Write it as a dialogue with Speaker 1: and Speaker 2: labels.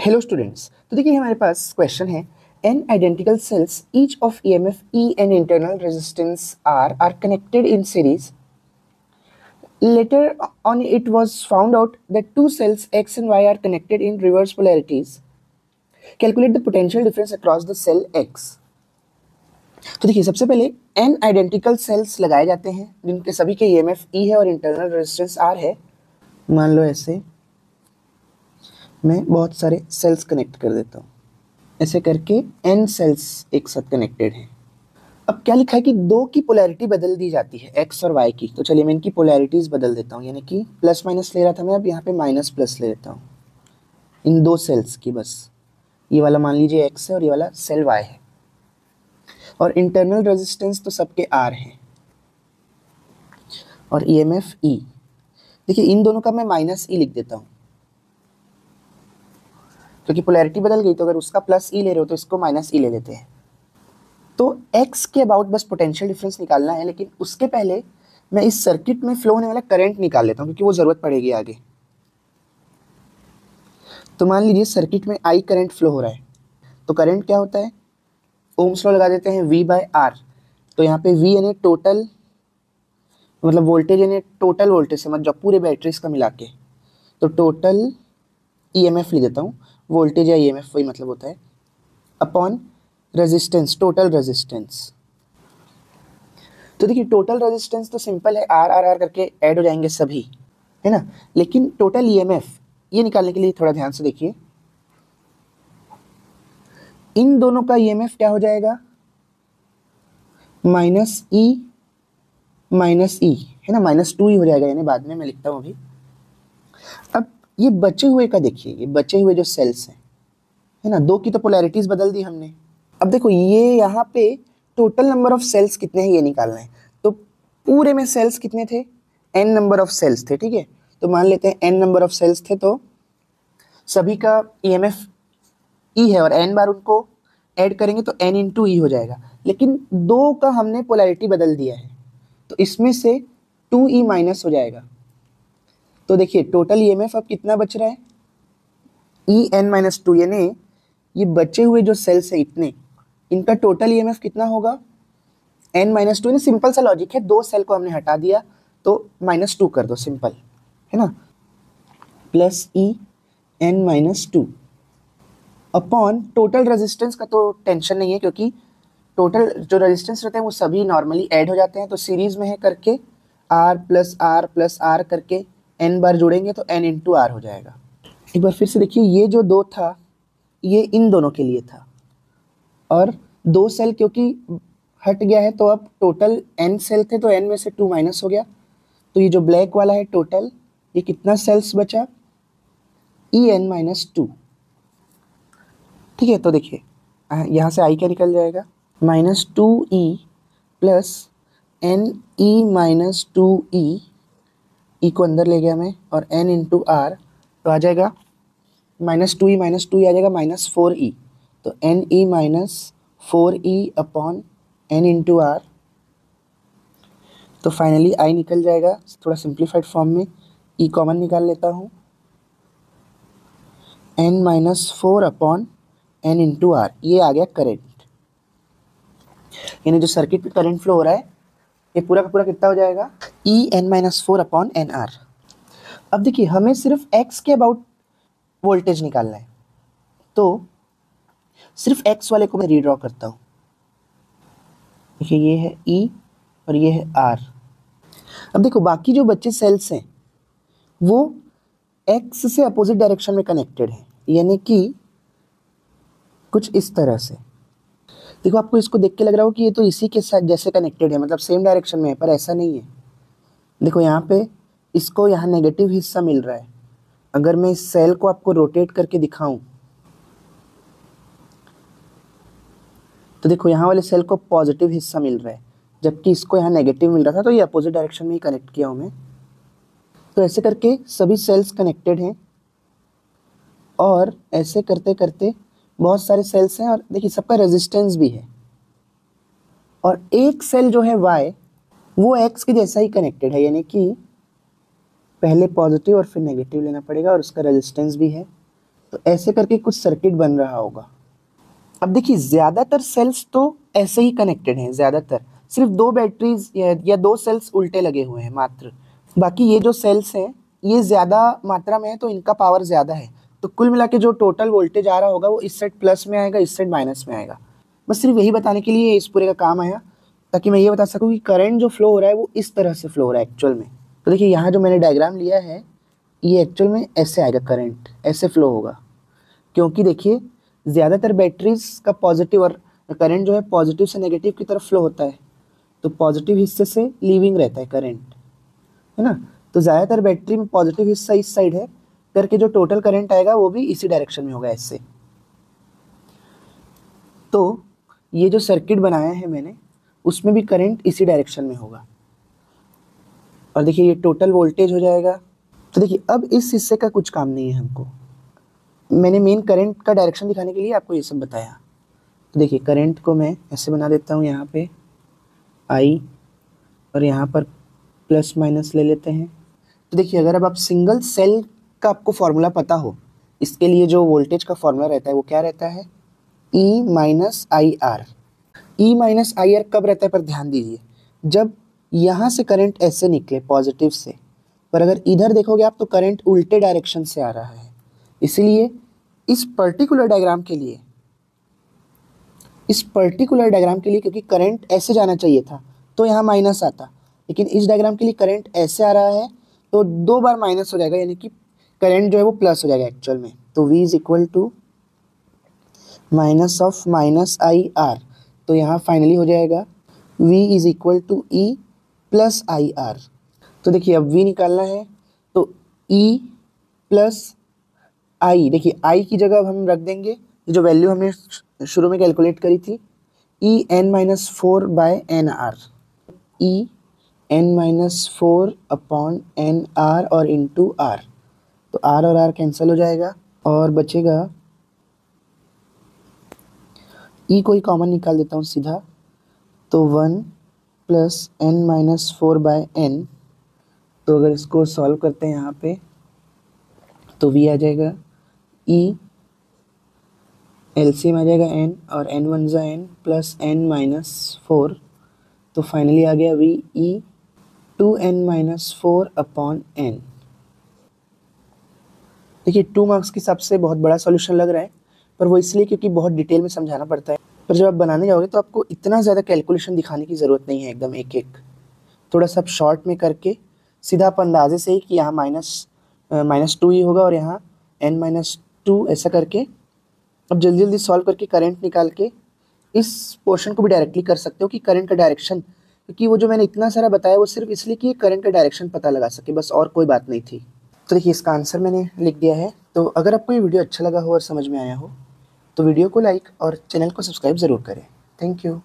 Speaker 1: Hello students, तो देखिए हमारे पास क्वेश्चन है n identical cells each of EMF E and internal resistance R are connected in series. Later on it was found out that two cells X and Y are connected in reverse polarities. Calculate the potential difference across the cell X. तो देखिए सबसे पहले n identical sales लगाए जाते हैं जिनके सभी के EMF E है और इंटरनल रेजिस्टेंस R है। मान लो ऐसे मैं बहुत सारे सेल्स कनेक्ट कर देता हूँ, ऐसे करके n सेल्स एक साथ कनेक्टेड हैं। अब क्या लिखा है कि दो की पोलैरिटी बदल दी जाती है x और y की। तो चलिए मैं इनकी पोलैरिटीज बदल देता हूँ, यानी कि प्लस माइनस ले रहा था मैं, अब यहाँ पे माइनस प्लस ले लेता हूँ इन दो सेल्स की। बस ये वाला मान लीजिए x है और ये वाला सेल y है, और इंटरनल रेजिस्टेंस तो सबके R है और EMF E। देखिए इन दोनों का मैं माइनस E लिख देता हूँ क्योंकि पोलैरिटी बदल गई, तो अगर उसका प्लस E ले रहे हो तो इसको माइनस E ले लेते हैं। तो x के अबाउट बस पोटेंशियल डिफरेंस निकालना है, लेकिन उसके पहले मैं इस सर्किट में फ्लो होने वाला करंट निकाल लेता हूँ क्योंकि वो ज़रूरत पड़ेगी आगे। तो मान लीजिए सर्किट में I करंट फ्लो हो रहा है, तो करंट क्या होता है, ओम्स लॉ लगा देते हैं V/R। तो यहाँ पे V यानी टोटल, मतलब वोल्टेज यानी टोटल वोल्टेज समझ जाओ पूरे बैटरीज का मिला के। तो टोटल EMF लिख देता हूँ, वोल्टेज या EMF वही मतलब होता है, अपॉन रेजिस्टेंस, टोटल रेजिस्टेंस। तो देखिए टोटल रेजिस्टेंस तो सिंपल है, आर आर आर करके ऐड हो जाएंगे सभी, है ना। लेकिन टोटल EMF ये निकालने के लिए थोड़ा ध्यान से देखिए, इन दोनों का EMF क्या हो जाएगा, -E, है ना, -2E हो जाएगा, यानी बाद में मैं लिखता हूँ अभी। अब ये बचे हुए का देखिए, ये बचे हुए जो सेल्स हैं, है ना, दो की तो पोलैरिटीज बदल दी हमने। अब देखो ये यहाँ पे टोटल नंबर ऑफ सेल्स कितने हैं ये निकालना है। तो पूरे में सेल्स कितने थे, n नंबर ऑफ सेल्स थे, ठीक है। तो मान लेते हैं n नंबर ऑफ सेल्स थे, तो सभी का EMF E है और n बार उनको ऐड करेंगे तो n इंटू E हो जाएगा। लेकिन दो का हमने पोलैरिटी बदल दिया है, तो इसमें से 2E माइनस हो जाएगा। तो देखिए टोटल EMF अब कितना बच रहा है, En-2, यानी ये बचे हुए जो सेल्स है इतने, इनका टोटल EMF कितना होगा, n-2। यानी सिंपल सा लॉजिक है, दो सेल को हमने हटा दिया तो -2 कर दो, सिंपल है ना, plus En-2 upon total resistance का तो टेंशन नहीं है क्योंकि टोटल जो रेजिस्टेंस रहते हैं वो सभी नॉर्मली ऐड हो जाते हैं। तो सीरीज में है करके R प्लस R करके n बार जोड़ेंगे तो n इंटू R हो जाएगा। एक बार फिर से देखिए, ये जो दो था ये इन दोनों के लिए था, और दो सेल क्योंकि हट गया है तो अब टोटल n सेल थे तो n में से 2 माइनस हो गया। तो ये जो ब्लैक वाला है टोटल, ये कितना सेल्स बचा, En-2, ठीक है। तो देखिए यहाँ से I क्या निकल जाएगा, -2E प्लस Ne-2E, E को अंदर ले गया मैं, और n इंटू R, तो आ जाएगा -2E आ जाएगा -4E। तो Ne-4E upon n into R। तो फाइनली I निकल जाएगा थोड़ा सिंप्लीफाइड फॉर्म में, E कॉमन निकाल लेता हूँ, n-4 upon n into R। ये आ गया करंट, यानी जो सर्किट में करंट फ्लो हो रहा है ये पूरा का पूरा कितना हो जाएगा, En-4 अपॉन nR। अब देखिए हमें सिर्फ x के अबाउट वोल्टेज निकालना है, तो सिर्फ x वाले को मैं रीड्रॉ करता हूँ। देखिए ये है E और ये है R। अब देखो बाकी जो बच्चे सेल्स हैं वो x से अपोजिट डायरेक्शन में कनेक्टेड है, यानी कि कुछ इस तरह से। देखो आपको इसको देख के लग रहा हो कि ये तो इसी के साथ जैसे कनेक्टेड है, मतलब सेम डायरेक्शन में है, पर ऐसा नहीं है। देखो यहाँ पे इसको यहाँ नेगेटिव हिस्सा मिल रहा है। अगर मैं इस सेल को आपको रोटेट करके दिखाऊं तो देखो यहाँ वाले सेल को पॉजिटिव हिस्सा मिल रहा है, जबकि इसको यहाँ नेगेटिव मिल रहा था। तो ये अपोजिट डायरेक्शन में ही कनेक्ट किया हूँ मैं। तो ऐसे करके सभी सेल्स कनेक्टेड हैं, और ऐसे करते करते बहुत सारे सेल्स हैं, और देखिए सबका रेजिस्टेंस भी है। और एक सेल जो है Y, वो X के जैसा ही कनेक्टेड है, यानी कि पहले पॉजिटिव और फिर नेगेटिव लेना पड़ेगा, और उसका रेजिस्टेंस भी है। तो ऐसे करके कुछ सर्किट बन रहा होगा। अब देखिए ज़्यादातर सेल्स तो ऐसे ही कनेक्टेड हैं, ज़्यादातर सिर्फ 2 बैटरीज या 2 सेल्स उल्टे लगे हुए हैं मात्र। बाकी ये जो सेल्स हैं ये ज़्यादा मात्रा में है तो इनका पावर ज़्यादा है, तो कुल मिला के जो टोटल वोल्टेज आ रहा होगा वो इस साइड प्लस में आएगा, इस साइड माइनस में आएगा। बस सिर्फ यही बताने के लिए इस पूरे का काम आया, ताकि मैं ये बता सकूँ कि करंट जो फ्लो हो रहा है वो इस तरह से फ्लो हो रहा है एक्चुअल में। तो देखिए यहाँ जो मैंने डायग्राम लिया है ये एक्चुअल में ऐसे आएगा, करंट ऐसे फ्लो होगा, क्योंकि देखिए ज़्यादातर बैटरीज का पॉजिटिव और करंट जो है पॉजिटिव से नेगेटिव की तरफ फ्लो होता है, तो पॉजिटिव हिस्से से लीविंग रहता है करंट, है ना। तो ज़्यादातर बैटरी में पॉजिटिव हिस्सा इस साइड है, करके जो टोटल करंट आएगा वो भी इसी डायरेक्शन में होगा ऐसे। तो ये जो सर्किट बनाया है मैंने उसमें भी करंट इसी डायरेक्शन में होगा, और देखिए ये टोटल वोल्टेज हो जाएगा। तो देखिए अब इस हिस्से का कुछ काम नहीं है हमको, मैंने मेन करंट का डायरेक्शन दिखाने के लिए आपको ये सब बताया। तो देखिए करंट को मैं ऐसे बना देता हूँ, यहाँ पे आई और यहाँ पर प्लस माइनस ले लेते हैं। तो देखिए अगर अब आप सिंगल सेल का आपको फॉर्मूला पता हो, इसके लिए जो वोल्टेज का फॉर्मूला रहता है वो क्या रहता है, E minus I R. E minus I R कब रहता है पर ध्यान दीजिए, जब यहाँ से करंट ऐसे निकले पॉजिटिव से, पर अगर इधर देखोगे आप तो करंट उल्टे डायरेक्शन से आ रहा है। इसलिए इस पर्टिकुलर डायग्राम के लिए क्योंकि करंट ऐसे जाना चाहिए था तो यहाँ माइनस आता, लेकिन इस डायग्राम के लिए करंट ऐसे आ रहा है तो 2 बार माइनस हो जाएगा, यानी कि करंट जो है वो प्लस हो जाएगा एक्चुअल में। तो V is equal to minus of minus I R, तो यहाँ फाइनली हो जाएगा V is equal to E plus I R. तो देखिए अब V निकालना है तो E प्लस आई, देखिए आई की जगह अब हम रख देंगे जो वैल्यू हमने शुरू में कैलकुलेट करी थी, E N minus 4 by N R, E N minus 4 upon N R और इंटू आर। तो आर और आर कैंसिल हो जाएगा और बचेगा ई को ही कॉमन निकाल देता हूँ सीधा, तो 1 plus N minus 4 by N. तो अगर इसको सॉल्व करते हैं यहाँ पे तो वी आ जाएगा ई, एलसीएम आ जाएगा n और n वन ज़ा n प्लस n माइनस 4, तो फाइनली आ गया V E 2n minus 4 upon n। देखिए 2 मार्क्स के हिसाब से बहुत बड़ा सॉल्यूशन लग रहा है, पर वो इसलिए क्योंकि बहुत डिटेल में समझाना पड़ता है, पर जब आप बनाने जाओगे तो आपको इतना ज़्यादा कैलकुलेशन दिखाने की ज़रूरत नहीं है, एकदम एक एक थोड़ा सा शॉर्ट में करके सीधा आप अंदाजे से ही कि यहाँ माइनस 2 ही होगा और यहाँ n माइनस 2 ऐसा करके अब जल्दी जल्दी सॉल्व करके करंट निकाल के इस पोर्शन को भी डायरेक्टली कर सकते हो कि करंट का डायरेक्शन, क्योंकि वो जो मैंने इतना सारा बताया वो सिर्फ इसलिए कि करंट का डायरेक्शन पता लगा सके, बस और कोई बात नहीं थी। तो देखिए इसका आंसर मैंने लिख दिया है। तो अगर आपको ये वीडियो अच्छा लगा हो और समझ में आया हो तो वीडियो को लाइक और चैनल को सब्सक्राइब ज़रूर करें। Thank you.